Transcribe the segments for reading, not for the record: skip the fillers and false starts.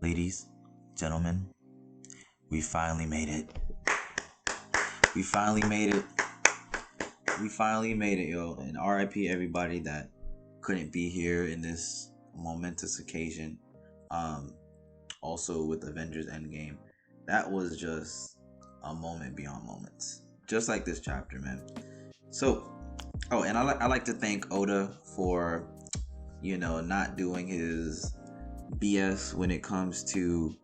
Ladies, gentlemen, we finally made it. We finally made it. We finally made it, yo. And RIP everybody that couldn't be here in this momentous occasion. Um, Also with Avengers Endgame. That was just a moment beyond moments. Just like this chapter, man. So, and I like to thank Oda for, not doing his BS when it comes to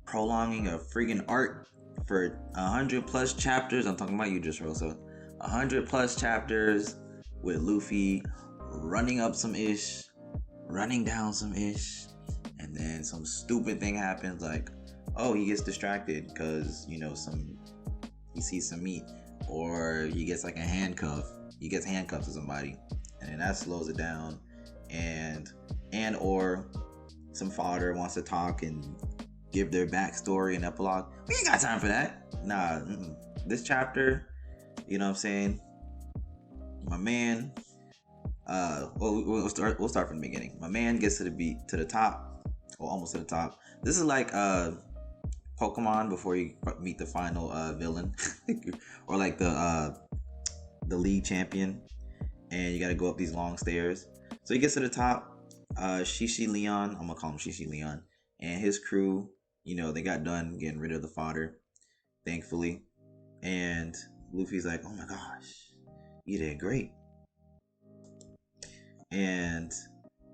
prolonging a freaking arc for 100 plus chapters. I'm talking about you, just Rosa. 100 plus chapters with Luffy running up some ish, running down some ish, and then some stupid thing happens like, oh, he gets distracted because he sees some meat, or he gets like a handcuff. He gets handcuffed to somebody, and then that slows it down, and or some fodder wants to talk and give their backstory and epilogue. We ain't got time for that. Nah, this chapter, you know what I'm saying? My man, we'll start from the beginning. My man gets to the top, or almost to the top. This is like Pokemon before you meet the final villain, or like the league champion, and you got to go up these long stairs. So he gets to the top. Shishi Leon, I'm gonna call him Shishi Leon, and his crew, they got done getting rid of the fodder, thankfully. And Luffy's like, oh my gosh, you did great. And,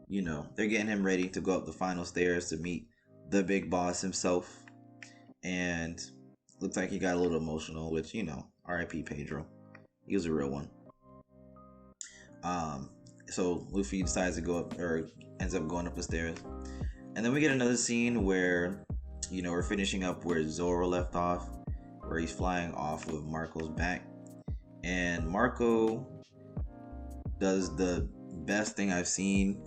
they're getting him ready to go up the final stairs to meet the big boss himself. And looks like he got a little emotional, which, RIP Pedro. He was a real one. So Luffy decides to go up, or ends up going up the stairs. And then we get another scene where, we're finishing up where Zoro left off, where he's flying off of Marco's back. And Marco does the best thing I've seen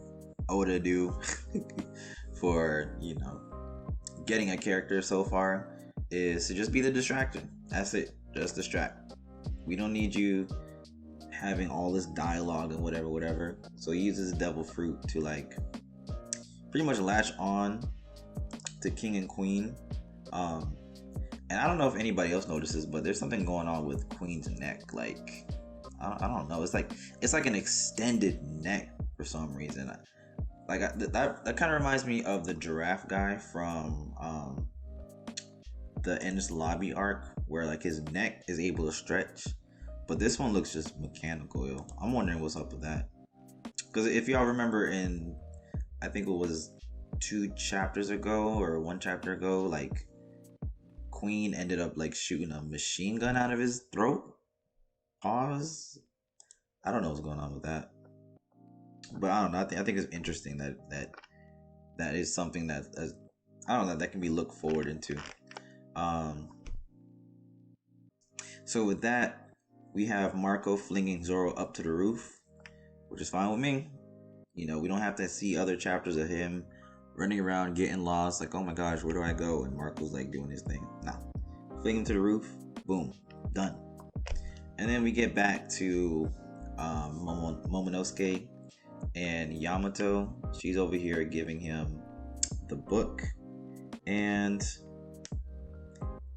Oda do for, getting a character so far, is to just be the distraction. That's it. Just distract. We don't need you having all this dialogue and whatever. So he uses devil fruit to pretty much latch on to King and Queen. And I don't know if anybody else notices, but there's something going on with Queen's neck. Like, I don't know. It's like an extended neck for some reason. That kind of reminds me of the giraffe guy from the Endless Lobby arc, where like his neck is able to stretch, but this one looks just mechanical. Yo, I'm wondering what's up with that. Because if y'all remember in, I think it was 2 chapters ago or 1 chapter ago, like Queen ended up like shooting a machine gun out of his throat. Pause. I don't know what's going on with that, but I don't know. I think it's interesting that is something that I don't know, that can be looked forward into. So with that, we have Marco flinging Zoro up to the roof, which is fine with me. We don't have to see other chapters of him running around getting lost, like, oh my gosh, where do I go? And Marco's like doing his thing. Nah, fling him to the roof, boom, done. And then we get back to Momonosuke and Yamato. She's over here giving him the book, and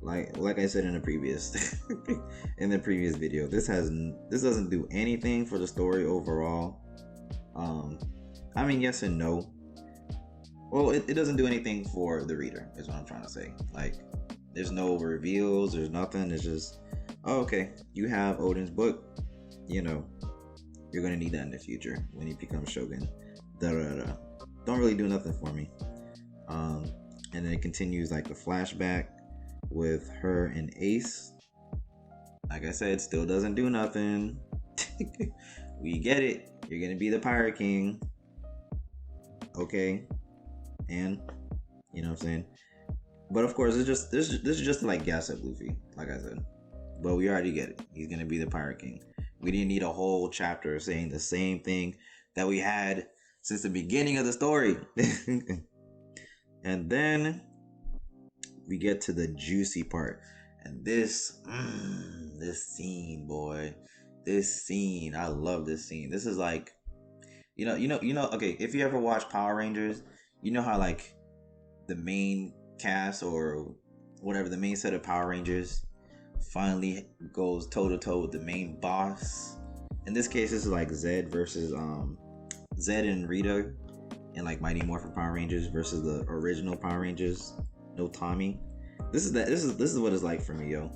like I said in the previous in the previous video, this doesn't do anything for the story overall. I mean, yes and no. Well, it doesn't do anything for the reader, is what I'm trying to say. Like, there's no reveals, there's nothing. It's just, oh, okay, you have Odin's book. You're gonna need that in the future when he becomes Shogun. Don't really do nothing for me. And then it continues like the flashback with her and Ace. Like I said, still doesn't do nothing. We get it. You're gonna be the Pirate King. Okay. And you know what I'm saying? But of course, this is just to like gas up Luffy, like I said. But we already get it. He's gonna be the Pirate King. We didn't need a whole chapter saying the same thing that we had since the beginning of the story. And then we get to the juicy part. And this scene, boy. This scene. I love this scene. This is like, okay, if you ever watch Power Rangers, you know how like the main cast or whatever, the main set of Power Rangers finally goes toe to toe with the main boss. In this case, this is like Zed versus Zed and Rita and like Mighty Morphin Power Rangers versus the original Power Rangers. No Tommy. This is what it's like for me, yo.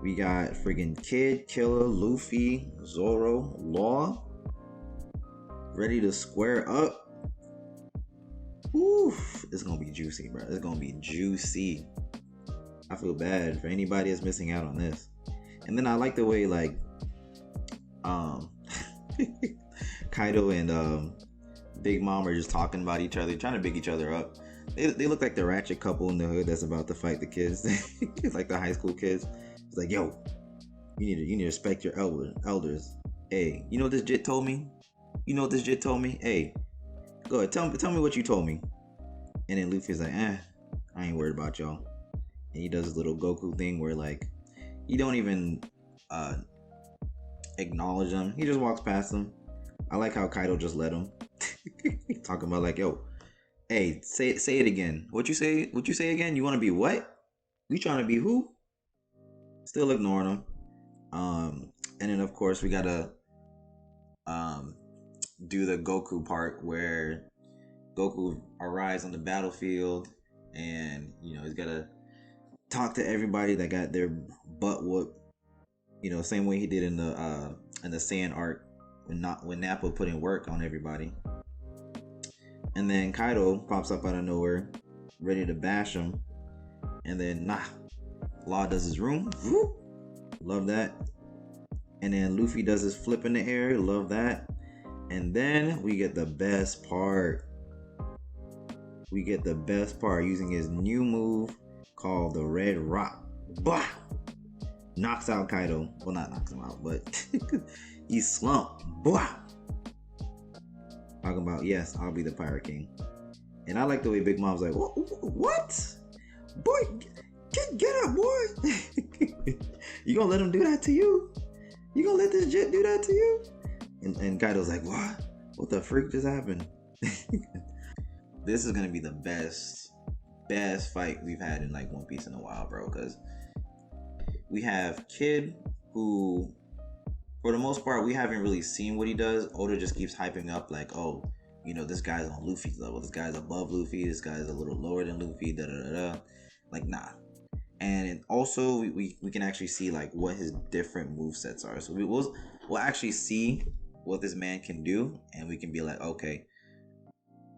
We got freaking Kid, Killer, Luffy, Zoro, Law, ready to square up. Oof, it's gonna be juicy, bro. It's gonna be juicy. I feel bad for anybody that's missing out on this. And then I like the way like Kaido and Big Mom are just talking about each other, trying to big each other up. They look like the ratchet couple in the hood that's about to fight the kids. It's like the high school kids. It's like, yo, you need to respect your elders. Hey, you know what this jit told me? You know what this jit told me? Hey, go ahead, tell me what you told me. And then Luffy's like, I ain't worried about y'all. And he does this little Goku thing where like he don't even acknowledge them. He just walks past them. I like how Kaido just let him. Talking about like, yo, hey, say it again. What you say again? You want to be what? You trying to be who? Still ignoring him. And then of course we gotta do the Goku part where Goku arrives on the battlefield, and you know he's gotta talk to everybody that got their butt whooped. You know, same way he did in the Saiyan arc when Nappa put in work on everybody. And then Kaido pops up out of nowhere, ready to bash him. And then Law does his room. Whoop. Love that. And then Luffy does his flip in the air. Love that. And then we get the best part. Using his new move called the Red Rock. Bah! Knocks out Kaido. Well, not knocks him out, but he's slumped. Bah! Talking about, yes, I'll be the Pirate King. And I like the way Big Mom's like, what? Boy, get up, boy. You gonna let him do that to you? You gonna let this jet do that to you? And Kaido's like, what? What the freak just happened? This is gonna be the best fight we've had in like One Piece in a while, bro. Because we have Kid, who, for the most part, we haven't really seen what he does. Oda just keeps hyping up like, oh, you know, this guy's on Luffy's level. This guy's above Luffy. This guy's a little lower than Luffy. Da da da da. Like, nah. And also, we can actually see like what his different movesets are. So we'll actually see what this man can do, and we can be like, okay,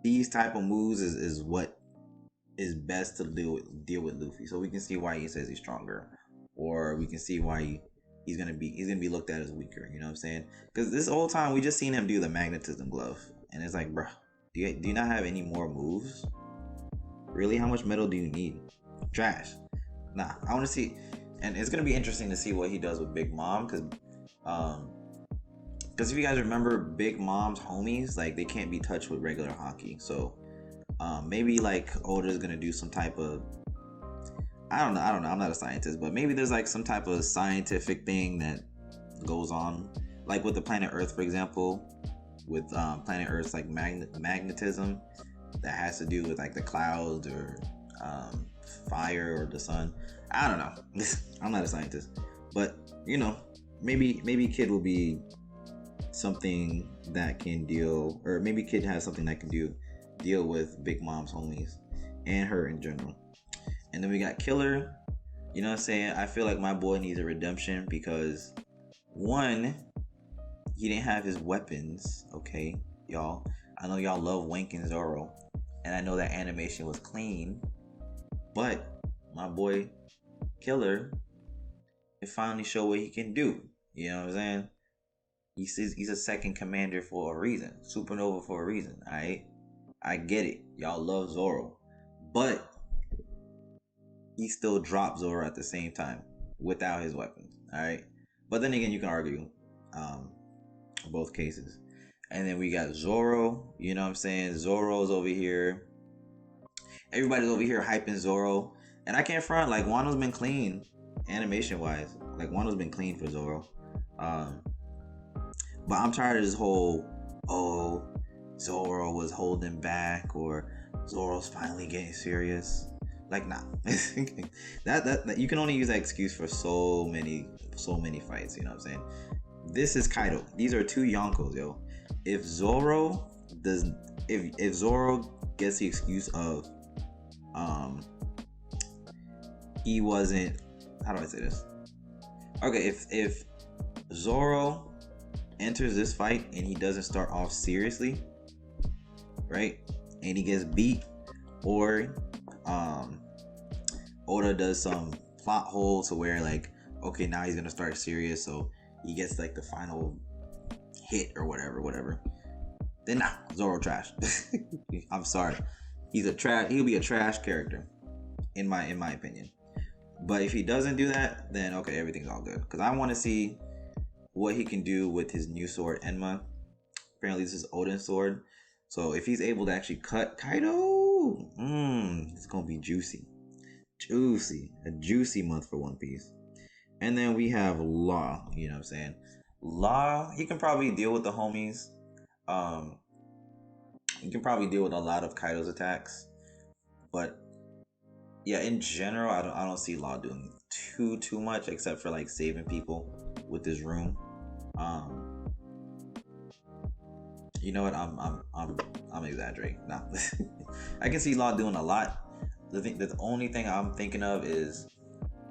these type of moves is what is best to deal with Luffy. So we can see why he says he's stronger, or we can see why he's gonna be looked at as weaker. You know what I'm saying? Because this whole time we just seen him do the magnetism glove, and it's like, bro, do you not have any more moves? Really? How much metal do you need? Trash. Nah, I want to see, and it's gonna be interesting to see what he does with Big Mom, because if you guys remember, Big Mom's homies, like, they can't be touched with regular hockey. So maybe like Oda's gonna do some type of, I don't know, I'm not a scientist, but maybe there's like some type of scientific thing that goes on, like with the planet Earth, for example, with planet Earth's like magnetism that has to do with like the clouds or fire or the sun. I don't know. I'm not a scientist, but you know, maybe Kid will be something that can deal, or maybe Kid has something that can deal with Big Mom's homies and her in general. And then we got Killer. You know what I'm saying? I feel like my boy needs a redemption because, one, he didn't have his weapons. Okay, y'all. I know y'all love wanking Zoro, and I know that animation was clean, but my boy Killer, it finally showed what he can do. You know what I'm saying? He's a second commander for a reason. Supernova for a reason. Alright? I get it. Y'all love Zoro. But he still dropped Zoro at the same time without his weapons. Alright? But then again, you can argue both cases. And then we got Zoro. You know what I'm saying? Zoro's over here. Everybody's over here hyping Zoro. And I can't front, like, Wano's been clean animation wise. Like, Wano's been clean for Zoro. But I'm tired of this whole, oh, Zoro was holding back, or Zoro's finally getting serious. Like, nah. that you can only use that excuse for so many fights, you know what I'm saying? This is Kaido. These are two Yonkos, yo. If Zoro gets the excuse of he wasn't, how do I say this? Okay, if Zoro enters this fight and he doesn't start off seriously, right? And he gets beat, or Oda does some plot hole to where, like, okay, now he's gonna start serious, so he gets like the final hit or whatever. Then nah, Zoro trash. I'm sorry, he'll be a trash character in my opinion. But if he doesn't do that, then okay, everything's all good. Because I want to see what he can do with his new sword, Enma. Apparently, this is Odin's sword. So if he's able to actually cut Kaido, it's gonna be juicy. A juicy month for One Piece. And then we have Law. You know what I'm saying? Law, he can probably deal with the homies. He can probably deal with a lot of Kaido's attacks, but yeah, in general, I don't see Law doing too much, except for like saving people with his room. You know what? I'm exaggerating. Nah. I can see Law doing a lot. The only thing I'm thinking of is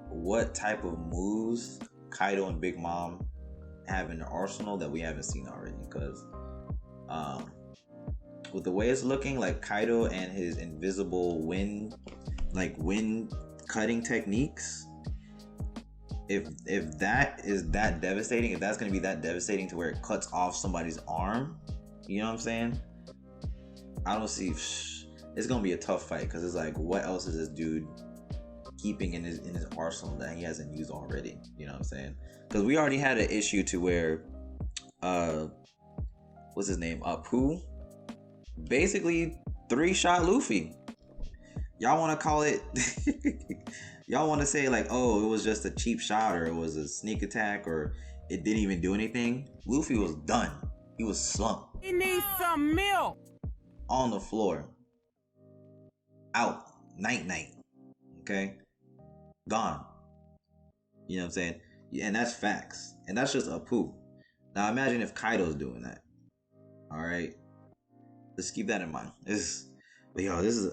what type of moves Kaido and Big Mom have in their arsenal that we haven't seen already. Because with the way it's looking, like Kaido and his invisible wind cutting techniques, if that is that devastating, if that's going to be that devastating to where it cuts off somebody's arm, you know what I'm saying? I don't see. It's going to be a tough fight, because it's like, what else is this dude keeping in his arsenal that he hasn't used already? You know what I'm saying? Because we already had an issue to where what's his name, Apu basically 3-shot Luffy. Y'all want to call it y'all want to say like, oh, it was just a cheap shot, or it was a sneak attack, or it didn't even do anything. Luffy was done. He was slumped. He needs some milk. On the floor. Out. Night. Okay? Gone. You know what I'm saying? Yeah, and that's facts. And that's just Apu. Now imagine if Kaido's doing that. Alright? Let's keep that in mind. This is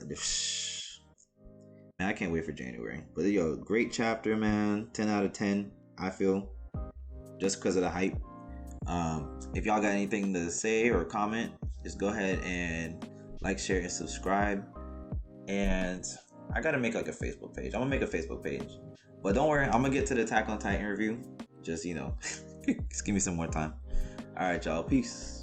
man, I can't wait for January. But yo, great chapter, man. 10 out of 10, I feel. Just because of the hype. If y'all got anything to say or comment, just go ahead and like, share, and subscribe. And I gotta make like a Facebook page. I'm gonna make a Facebook page. But don't worry, I'm gonna get to the Attack on Titan review. Just, just give me some more time. Alright, y'all. Peace.